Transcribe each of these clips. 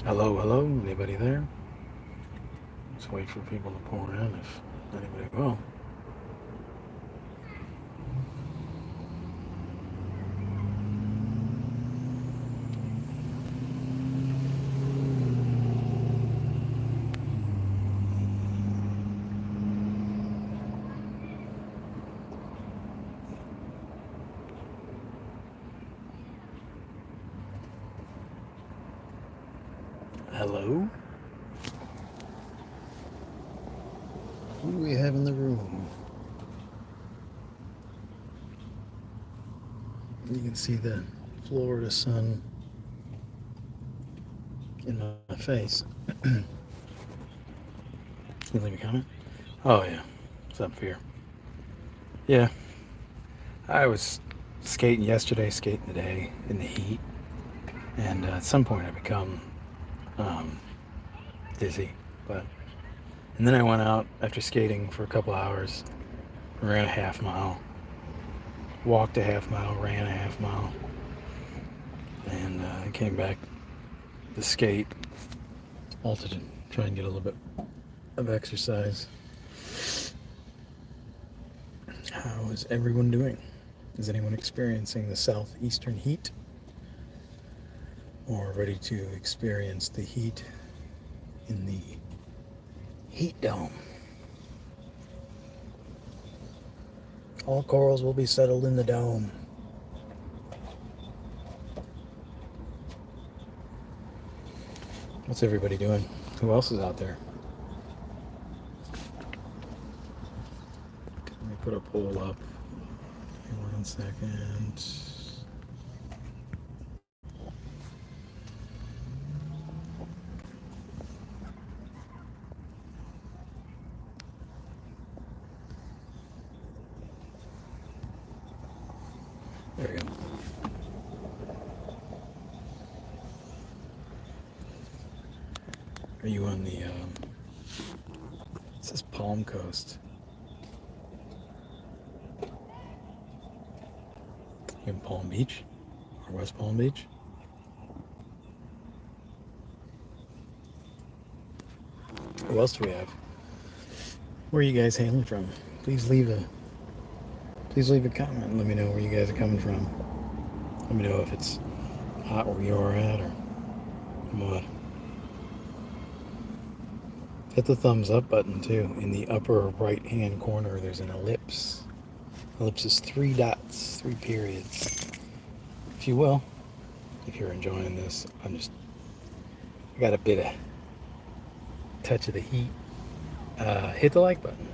Hello, hello, anybody there? Let's wait for people to pour in if anybody will. Hello? Who do we have in the room? You can see the Florida sun in my face. Can you leave a comment? Oh, yeah. It's up here. Yeah. I was skating yesterday, skating today in the heat. And at some point I become um, dizzy. And then I went out after skating for a couple hours, ran a half mile, walked a half mile, ran a half mile, and I came back to skate, all to try and get a little bit of exercise. How is everyone doing? Is anyone experiencing the southeastern heat? Or ready to experience the heat in the heat dome? All corals will be settled in the dome. What's everybody doing? Who else is out there? Let me put a poll up. Give me 1 second. There we go. Are you on the, it says Palm Coast. You in Palm Beach? Or West Palm Beach? Who else do we have? Where are you guys hailing from? Please leave a comment and let me know where you guys are coming from. Let me know if it's hot where you're at or what. Hit the thumbs up button too. In the upper right hand corner there's an ellipse. Ellipse is 3 dots, 3 periods. If you will, if you're enjoying this, I got a bit of touch of the heat. Hit the like button.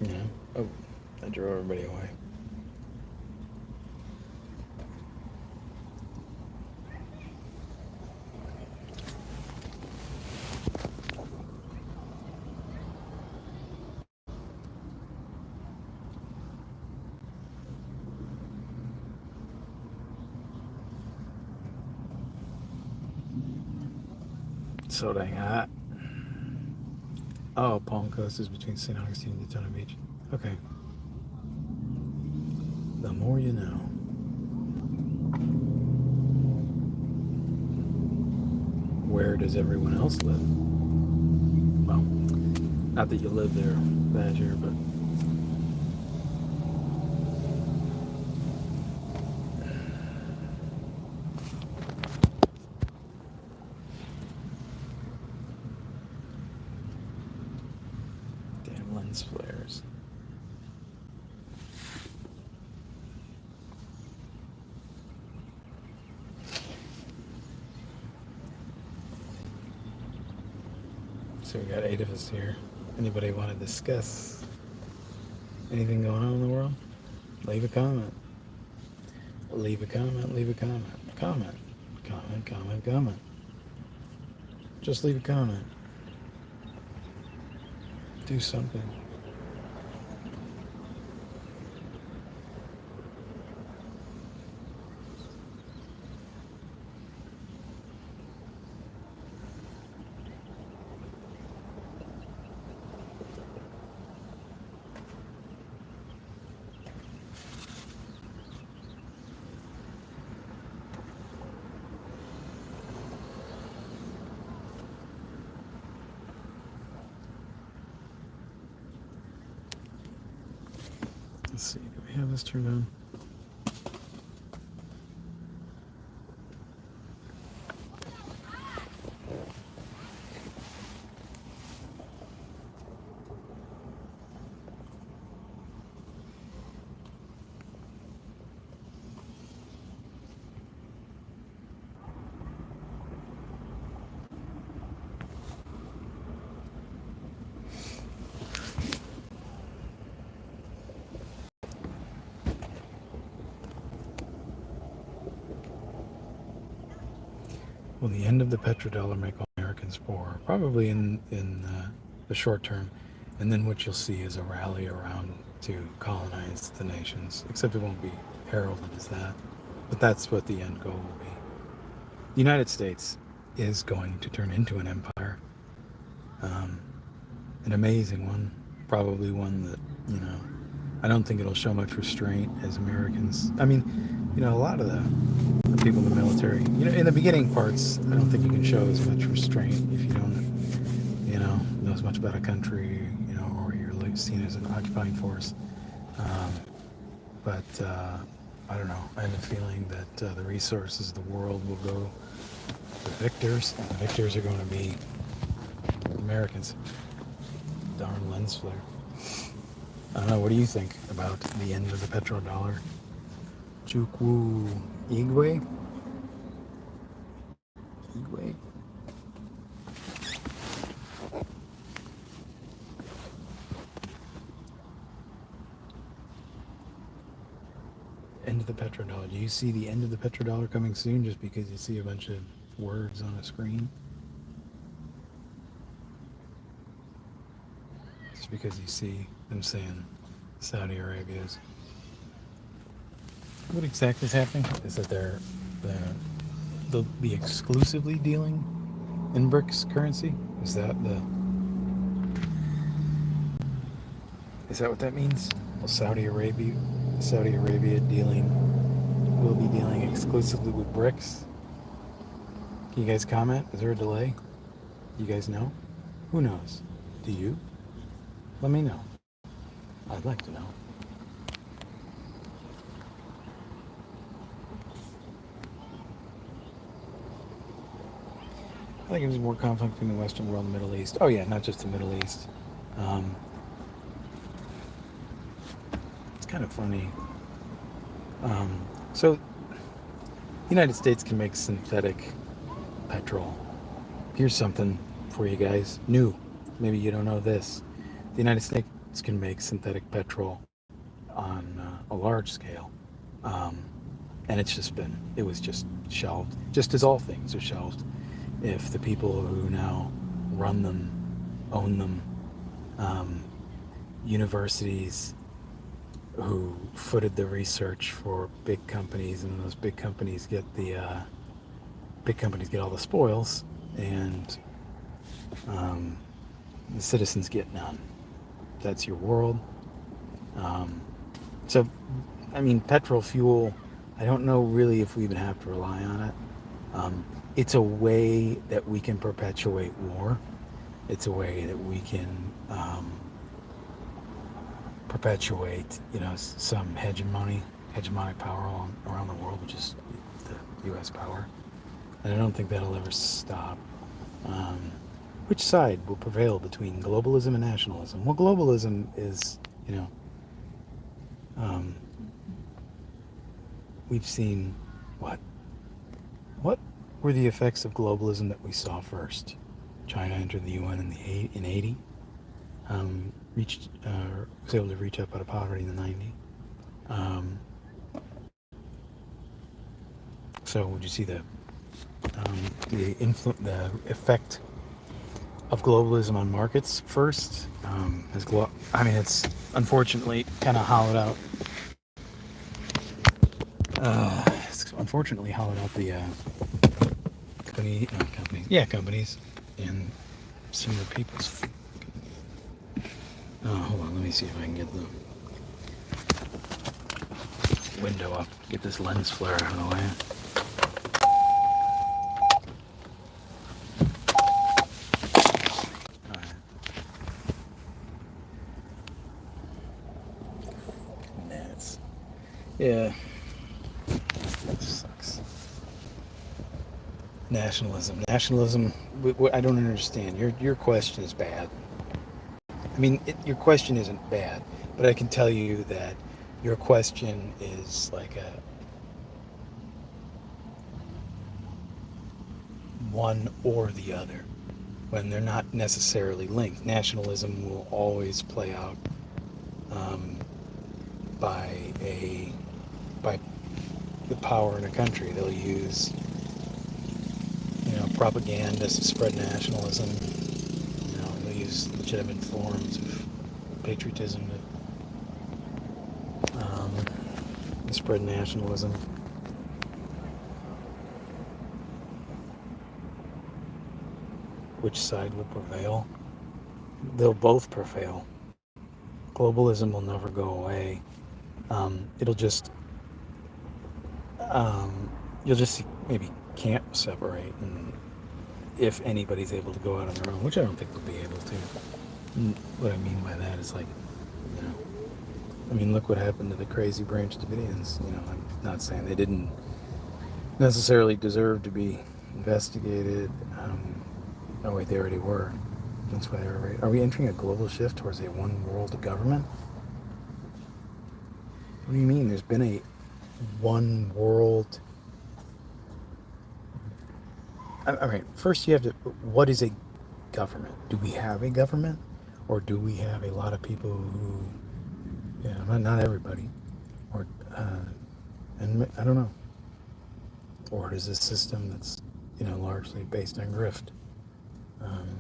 You know? Oh, I drew everybody away. So dang hot. Oh, Palm Coast is between St. Augustine and Daytona Beach. Okay. The more you know. Where does everyone else live? Well, not that you live there, Badger, but damn lens flares. So we got 8 of us here. Anybody want to discuss anything going on in the world? Leave a comment. Leave a comment. Leave a comment. Comment. Comment. Comment. Comment. Just leave a comment. Do something. Let's see, do we have this turned on? Will the end of the petrodollar make all Americans poor? Probably in the short term. And then what you'll see is a rally around to colonize the nations. Except it won't be heralded as that. But that's what the end goal will be. The United States is going to turn into an empire. An amazing one. Probably one that, I don't think it'll show much restraint as Americans. I mean, a lot of the people in the military, in the beginning parts, I don't think you can show as much restraint if you don't, know as much about a country, or you're seen as an occupying force. But I don't know. I have a feeling that the resources of the world will go to the victors, and the victors are going to be Americans. Darn lens flare. I don't know. What do you think about the end of the petrodollar? Chukwu Igwe? Igwe? End of the petrodollar. Do you see the end of the petrodollar coming soon just because you see a bunch of words on a screen? Just because you see them saying Saudi Arabia's. What exactly is happening? Is that they'll be exclusively dealing in BRICS currency? Is that what that means? Will Saudi Arabia will be dealing exclusively with BRICS? Can you guys comment? Is there a delay? You guys know? Who knows? Do you? Let me know. I'd like to know. I think it was more conflict between the Western world and the Middle East. Oh yeah, not just the Middle East. It's kind of funny. So, the United States can make synthetic petrol. Here's something for you guys. New. Maybe you don't know this. The United States can make synthetic petrol on a large scale. And it was just shelved. Just as all things are shelved. If the people who now run them, own them, universities who footed the research for big companies, and those big companies get all the spoils, and the citizens get none. That's your world. So, I mean, petrol fuel, I don't know really if we even have to rely on it. It's a way that we can perpetuate war. It's a way that we can perpetuate, some hegemonic power around the world, which is the U.S. power. And I don't think that'll ever stop. Which side will prevail between globalism and nationalism? Well, globalism is, we've seen what were the effects of globalism that we saw first? China entered the UN in 80, was able to reach up out of poverty in the 90s. So would you see the effect of globalism on markets first? It's unfortunately kind of hollowed out. It's unfortunately hollowed out the companies and similar people's. Oh, hold on, let me see if I can get the window up, get this lens flare out of the way. Yeah, that sucks. Nationalism. I don't understand. Your question is bad. I mean, your question isn't bad, but I can tell you that your question is like a one or the other when they're not necessarily linked. Nationalism will always play out um, by a by the power in a country. They'll use propaganda to spread nationalism. They'll use legitimate forms of patriotism to spread nationalism. Which side will prevail? They'll both prevail. Globalism will never go away. It'll just you'll just see maybe camp separate, and if anybody's able to go out on their own, which I don't think they'll be able to. And what I mean by that is, like, you know, I mean, look what happened to the Crazy Branch Davidians. I'm not saying they didn't necessarily deserve to be investigated. Oh wait, they already were. That's why they were right. Are we entering a global shift towards a one world government? What do you mean? There's been a one world. All right. First, you have to. What is a government? Do we have a government, or do we have a lot of people who? Yeah, not everybody, or and I don't know. Or is this system that's largely based on grift? Um,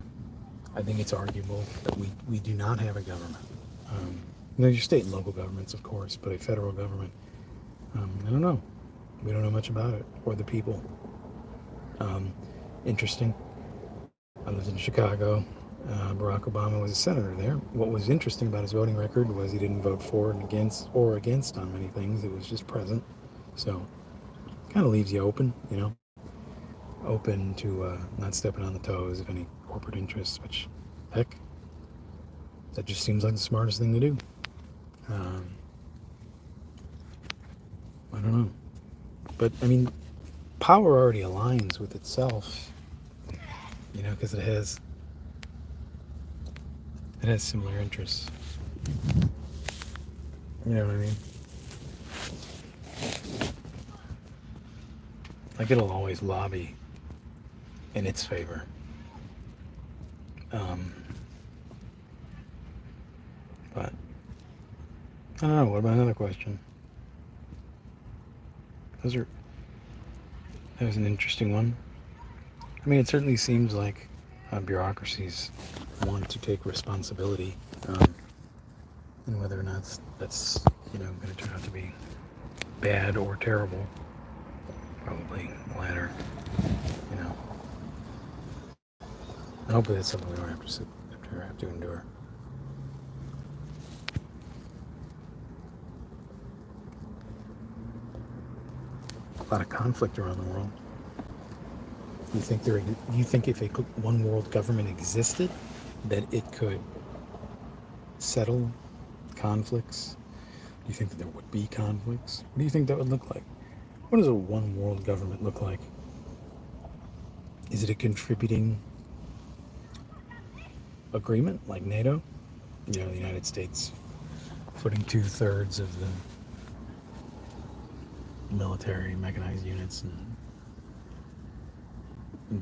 I think it's arguable that we do not have a government. Your state and local governments, of course, but a federal government. I don't know. We don't know much about it or the people. Interesting. I lived in Chicago. Barack Obama was a senator there. What was interesting about his voting record was he didn't vote for and against on many things. It was just present. So kind of leaves you open, open to not stepping on the toes of any corporate interests, which, heck, that just seems like the smartest thing to do. I don't know. But, I mean, power already aligns with itself, because it has similar interests. You know what I mean? Like, it'll always lobby in its favor. But I don't know. What about another question? That was an interesting one. I mean, it certainly seems like bureaucracies want to take responsibility, and whether or not that's going to turn out to be bad or terrible. Probably the latter. And hopefully that's something we don't have to endure. A lot of conflict around the world. You think if a one world government existed, that it could settle conflicts? Do you think that there would be conflicts? What do you think that would look like? What does a one world government look like? Is it a contributing agreement like NATO? The United States footing 2/3 of the military mechanized units and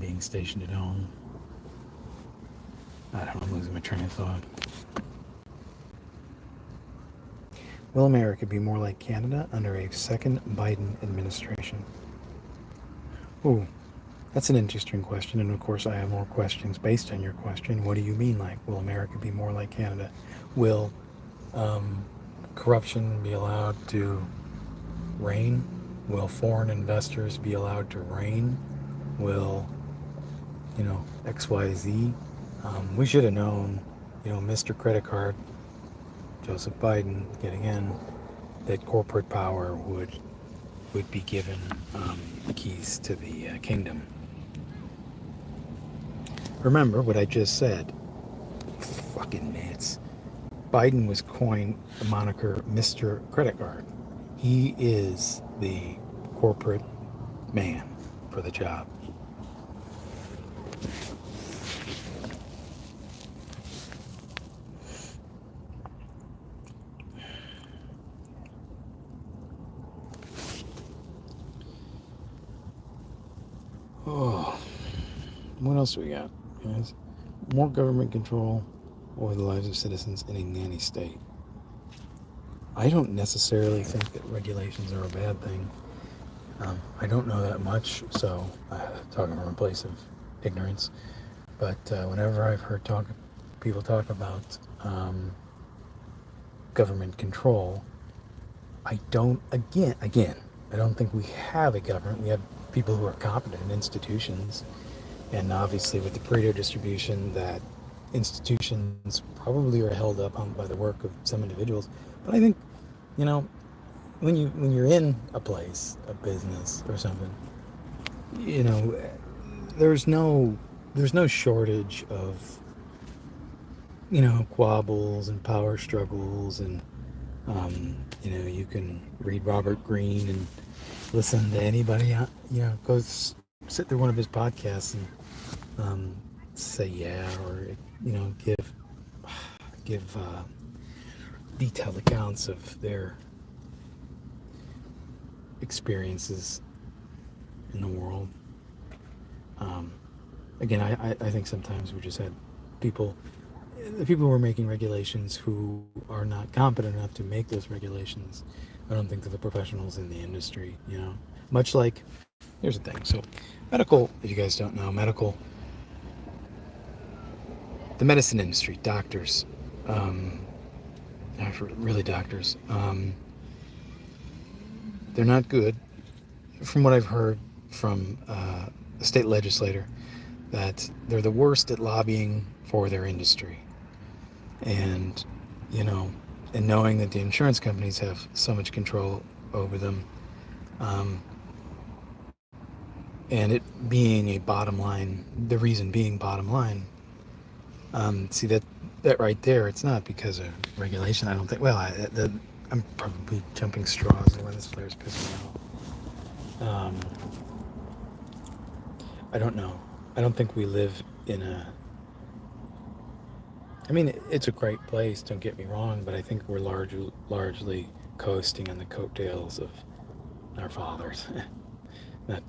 being stationed at home. I don't know, I'm losing my train of thought. Will America be more like Canada under a second Biden administration? Ooh, that's an interesting question, and of course I have more questions based on your question. What do you mean, like, will America be more like Canada? Will corruption be allowed to reign? Will foreign investors be allowed to reign? Will, XYZ? We should have known, Mr. Credit Card, Joseph Biden, getting in, that corporate power would be given the keys to the kingdom. Remember what I just said. Fucking nits. Biden was coined the moniker Mr. Credit Card. He is the corporate man for the job. Oh, what else we got, guys? More government control over the lives of citizens in a nanny state. I don't necessarily think that regulations are a bad thing. I don't know that much, so talking from a place of ignorance. But whenever I've heard people talk about government control, I don't. Again, I don't think we have a government. We have people who are competent in institutions, and obviously with the Pareto distribution, that institutions probably are held up by the work of some individuals. But I think, you know, when you're in a place, a business or something, you know, there's no shortage of, quabbles and power struggles, and you can read Robert Greene and listen to anybody, go sit through one of his podcasts and say yeah, or give detailed accounts of their experiences in the world. Again, I think sometimes we just had the people who are making regulations who are not competent enough to make those regulations. I don't think that the professionals in the industry, much like, here's the thing. So medical, if you guys don't know, the medicine industry, doctors, really doctors, they're not good. From what I've heard from a state legislator, that they're the worst at lobbying for their industry. And, and knowing that the insurance companies have so much control over them, and it being a bottom line, the reason being bottom line, see that right there, it's not because of regulation, I don't think. Well, I'm probably jumping straws when this player's pissing me off. I don't know. I don't think we live in I mean, it's a great place, don't get me wrong, but I think we're largely coasting on the coattails of our fathers. Not,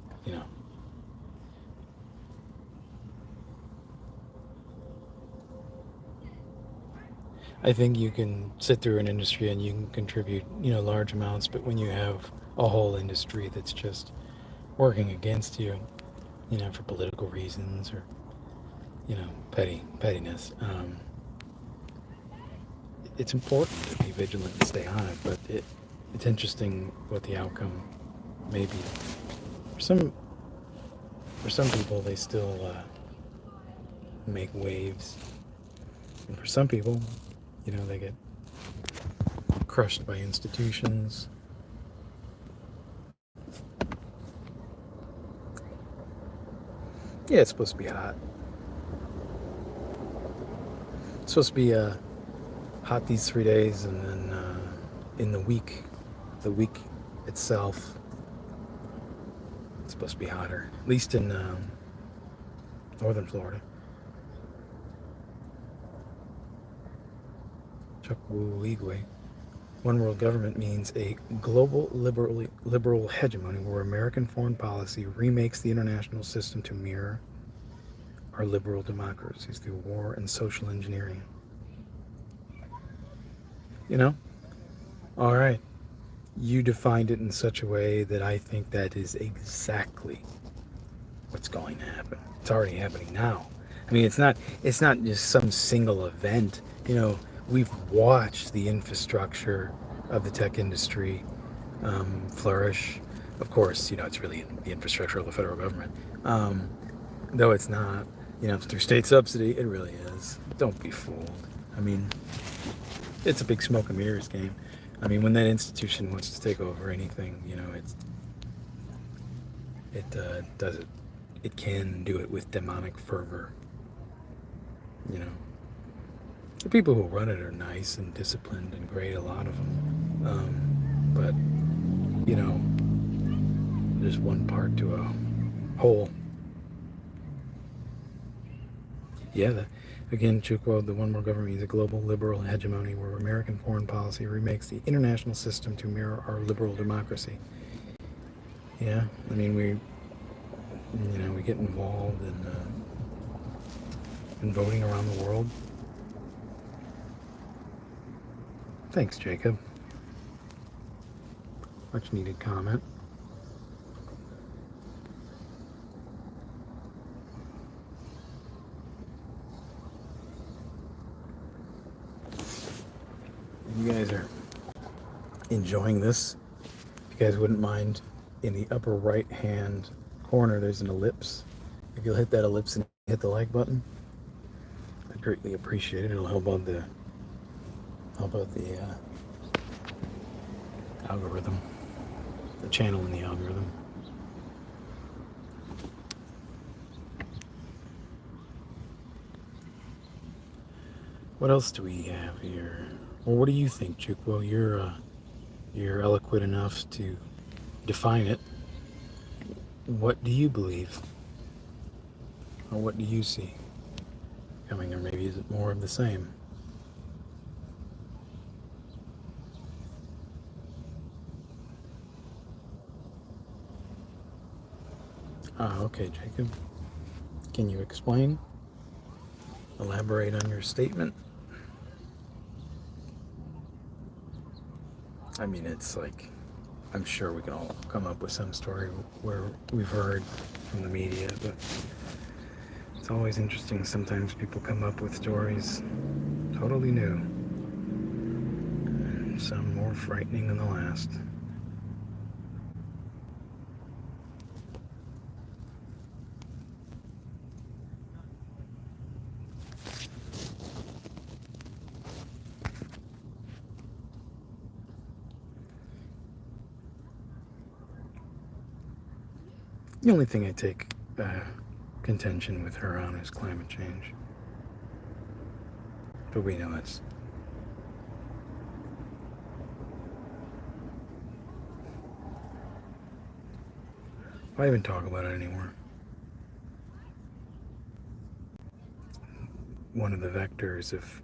I think you can sit through an industry and you can contribute, large amounts, but when you have a whole industry that's just working against you, for political reasons or, pettiness, it's important to be vigilant and stay on it, but it's interesting what the outcome may be. For some people, they still make waves, and for some people, they get crushed by institutions. Yeah, it's supposed to be hot. It's supposed to be hot these 3 days, and then in the week itself, it's supposed to be hotter, at least in northern Florida. Chuck Wuigwe. One world government means a global liberal hegemony where American foreign policy remakes the international system to mirror our liberal democracies through war and social engineering. All right. You defined it in such a way that I think that is exactly what's going to happen. It's already happening now. I mean, it's not just some single event. We've watched the infrastructure of the tech industry flourish. Of course, it's really the infrastructure of the federal government. Though it's not, through state subsidy, it really is. Don't be fooled. I mean, it's a big smoke and mirrors game. I mean, when that institution wants to take over anything, it does it. It can do it with demonic fervor. The people who run it are nice and disciplined and great, a lot of them. But you know, just one part to a whole. Yeah, again, Chukwu, the one world government is a global liberal hegemony where American foreign policy remakes the international system to mirror our liberal democracy. Yeah, I mean, we get involved in voting around the world. Thanks, Jacob. Much needed comment. You guys are enjoying this. If you guys wouldn't mind, in the upper right hand corner there's an ellipse. If you'll hit that ellipse and hit the like button, I'd greatly appreciate it. It'll help out the algorithm, the channel in the algorithm. What else do we have here? Well, what do you think, Chukwu? You're eloquent enough to define it. What do you believe? Or what do you see coming? Or maybe is it more of the same? Okay, Jacob. Can you explain? Elaborate on your statement? I mean, it's like, I'm sure we can all come up with some story where we've heard from the media, but it's always interesting. Sometimes people come up with stories totally new, and some more frightening than the last. The only thing I take contention with her on is climate change. But we know it's... Why even talk about it anymore? One of the vectors of,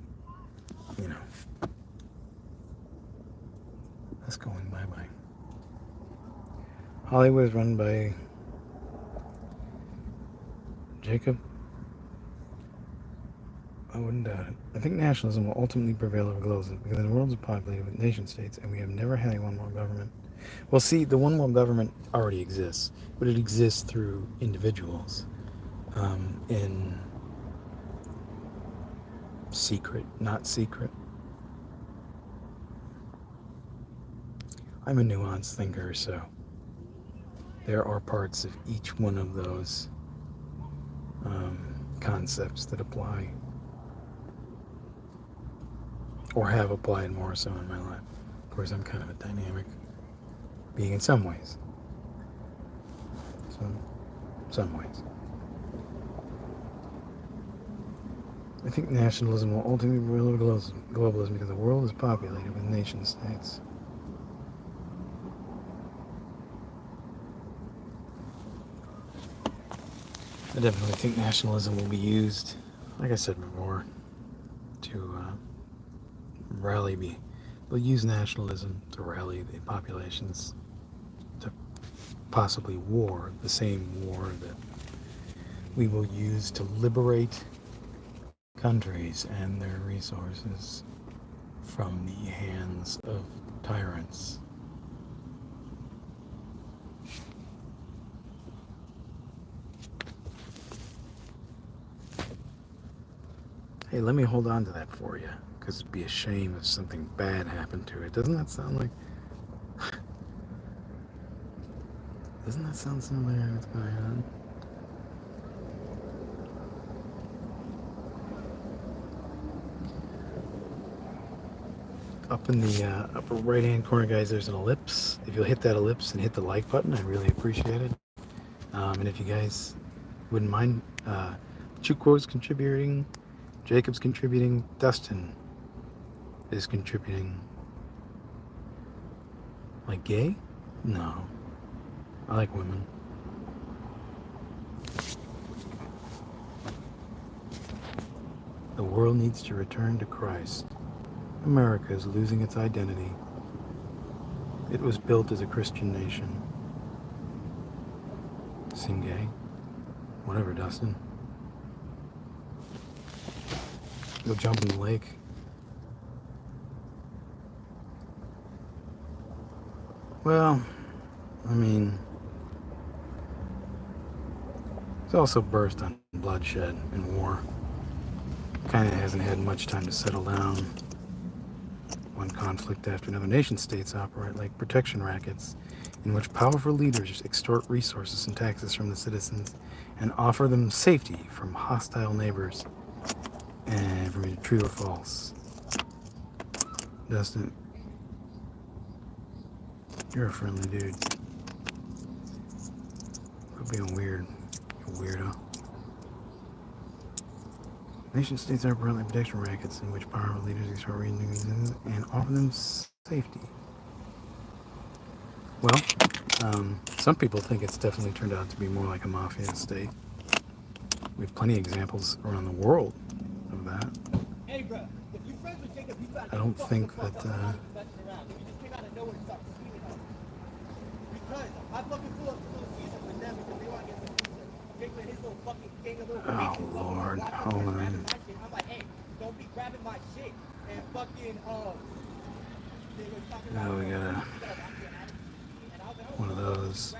that's going bye-bye. Hollywood is run by Jacob. I wouldn't doubt it. I think nationalism will ultimately prevail over globalism because the world is populated with nation states and we have never had a one world government. Well, see, the one world government already exists, but it exists through individuals in secret, not secret. I'm a nuanced thinker, so there are parts of each one of those concepts that apply or have applied more so in my life. Of course, I'm kind of a dynamic being in some ways. So, some ways. I think nationalism will ultimately prevail over globalism because the world is populated with nation states. I definitely think nationalism will be used, like I said before, to we'll use nationalism to rally the populations to possibly war, the same war that we will use to liberate countries and their resources from the hands of tyrants. Hey, let me hold on to that for you, because it'd be a shame if something bad happened to it. Doesn't that sound like... Doesn't that sound similar to what's going on? Up in the upper right-hand corner, guys, there's an ellipse. If you'll hit that ellipse and hit the like button, I'd really appreciate it. And if you guys wouldn't mind, Chukwu's contributing, Jacob's contributing, Dustin is contributing. Like gay? No. I like women. The world needs to return to Christ. America is losing its identity. It was built as a Christian nation. Seem gay? Whatever, Dustin. Go jump in the lake. Well, I mean, it's also burst on bloodshed and war. Kind of hasn't had much time to settle down. One conflict after another. Nation states operate like protection rackets in which powerful leaders extort resources and taxes from the citizens and offer them safety from hostile neighbors. And from me, true or false? Dustin, you're a friendly dude. Quit being weird, you weirdo. Nation states are apparently protection rackets in which powerful leaders extort resources and offer them safety. Well, some people think it's definitely turned out to be more like a mafia state. We have plenty of examples around the world of that. I don't think that. Oh Lord, hold on. Now we got one of those.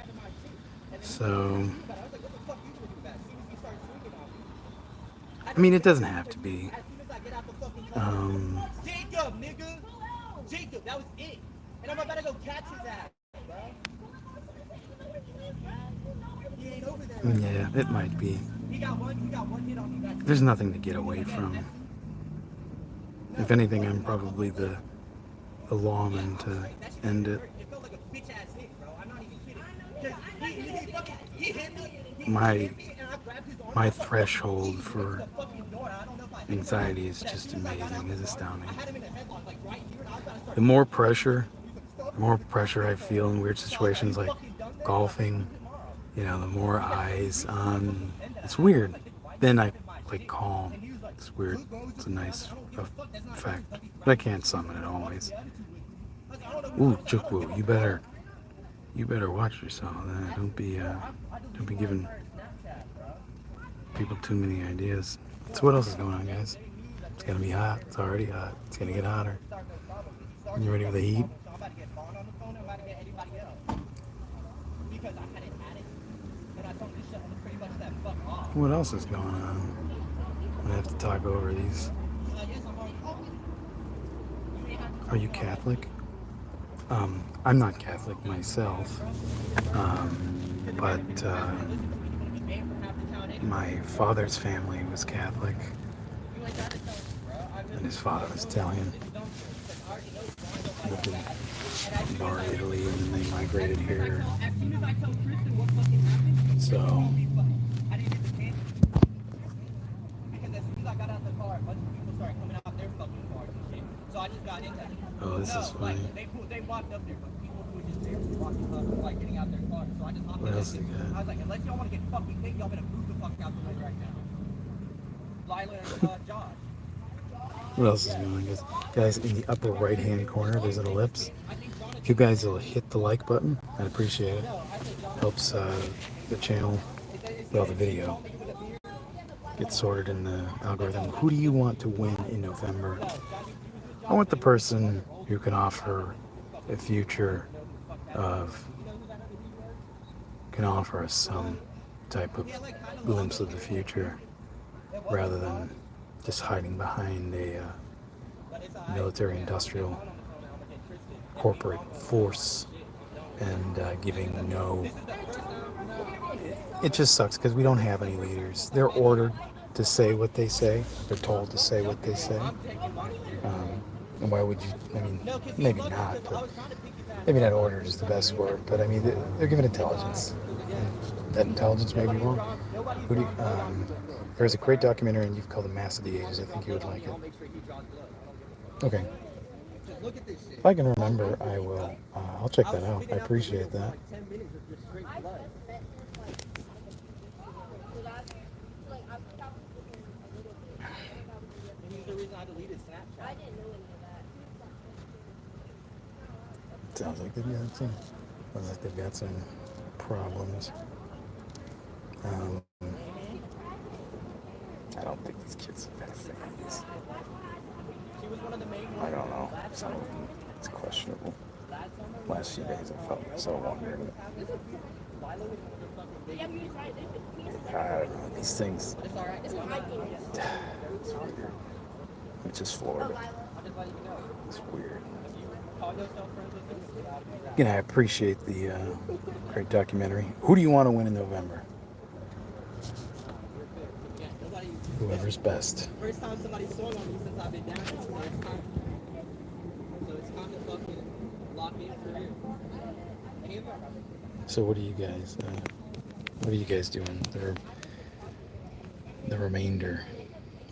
So, I mean, it doesn't have to be. Jacob, nigga. Jacob, that was it. And I'm about to go catch his ass, bro. He ain't over there. Yeah, it might be. He got one hit on me. There's nothing to get away from. If anything, I'm probably the lawman to end it. It felt like a bitch ass hit, bro. I'm not even kidding. My threshold for anxiety is just amazing. It's astounding. The more pressure I feel in weird situations like golfing, you know, the more eyes on. It's weird. Then I like calm. It's weird. It's a nice effect, but I can't summon it always. Ooh, Chukwu, you better watch yourself. Don't be giving people too many ideas. So what else is going on, guys? It's gonna be hot. It's already hot. It's gonna get hotter. You ready for the heat? What else is going on? I'm gonna have to talk over these. Are you Catholic? I'm not Catholic myself, but my father's family was Catholic, and his father was Italian. Lived in Bar, Italy, and then they migrated here. So. Oh, this is funny. They walked up there, but people who were just there walking up, like getting out their car. So I just hopped in. I was like, unless y'all want to get fucking big, y'all better move the fuck out the way right now. Lila and Josh. What else is going on, guys? In the upper right-hand corner, there's an ellipse. If you guys will hit the like button, I'd appreciate it. Helps the channel, well, the video, get sorted in the algorithm. Who do you want to win in November? I want the person who can offer a future can offer us some type of glimpse of the future rather than just hiding behind a military-industrial corporate force and giving no. It just sucks because we don't have any leaders. They're ordered to say what they say. They're told to say what they say. And why would you? I mean, maybe not. But maybe not ordered is the best word. But I mean, they're given intelligence. And that intelligence may be wrong. There's a great documentary, and you've called The Mass of the Ages. I think you would like it. Okay. Look at this shit. If I can remember, I will. I'll check that was out. I spitting out the appreciate video for that. like 10 minutes of just straight blood. And he's the reason I deleted Snapchat. Sounds like they've got some problems. I don't think these kids have had families. She was one of the main I don't know. It's questionable. Last few days I felt so wondering. Lila was the fucking big. I don't know. These things. It's alright. It's It's weird. It's just Florida. I'm just letting you know. It's weird. If you call yourself friends with them, it's gotta be that. Again, I appreciate the great documentary. Who do you want to win in November? Yeah, nobody. Whoever's best. First time somebody swung on me since I've been down here. So it's time to fucking lock in for real. Any of them? So what are you guys doing? The remainder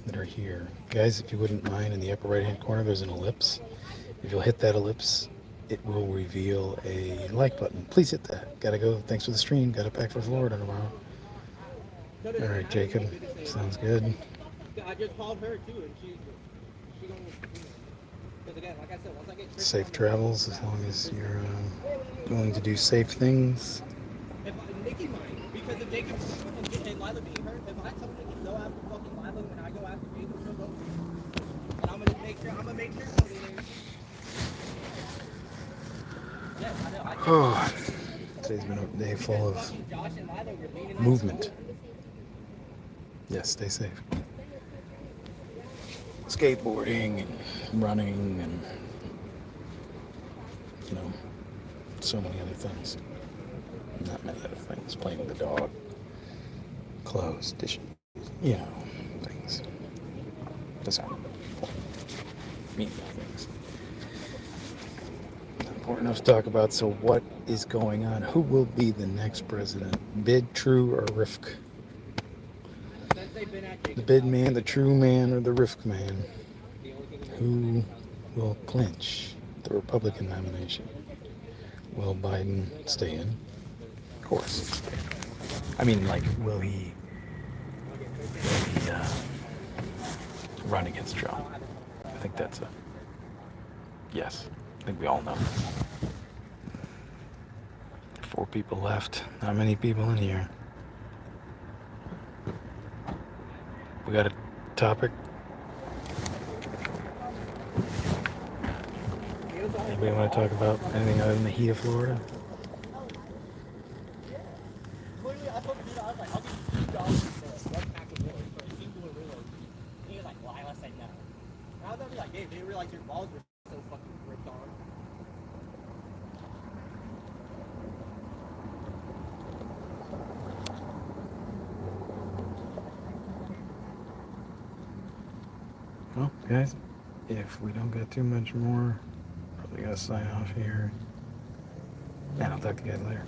that are here. Guys, if you wouldn't mind, in the upper right hand corner there's an ellipse. If you'll hit that ellipse, it will reveal a like button. Please hit that. Gotta go. Thanks for the stream. Gotta pack for Florida tomorrow. All right, Jacob. Sounds good. I just called her too, and she gonna, because again, like I said, once I get Safe travels, as long as you're willing to do safe things. If Nikki might, because if Jacob and Lila being hurt, if I tell her to go after fucking Lila when I go after Jacob, she'll go. And I'm gonna make sure Tony there. Yeah, I know. Oh, today's been a day full of Josh and Lila were leaning on movement. Yes, stay safe. Skateboarding and running and, so many other things. Not many other things. Playing with the dog. Clothes, dishes, things. That's not meaningful things. Not important enough to talk about. So what is going on? Who will be the next president? Bid, True, or Rifk? The bid man, the true man, or the Rifk man? Who will clinch the Republican nomination? Will Biden stay in? Of course. I mean, will he run against Trump? I think that's a yes. I think we all know. 4 people left. Not many people in here. We got a topic? Anybody want to talk about anything other than the heat of Florida? Literally, I told the dude, I was like, I'll give you $2 for one pack of Willows for a single Willows. And he was like, Lila said no. And I was gonna be like, Dave, they didn't realize your balls were so fucking ripped on. Well, guys, if we don't get too much more, probably gotta sign off here. And I'll talk to you guys later.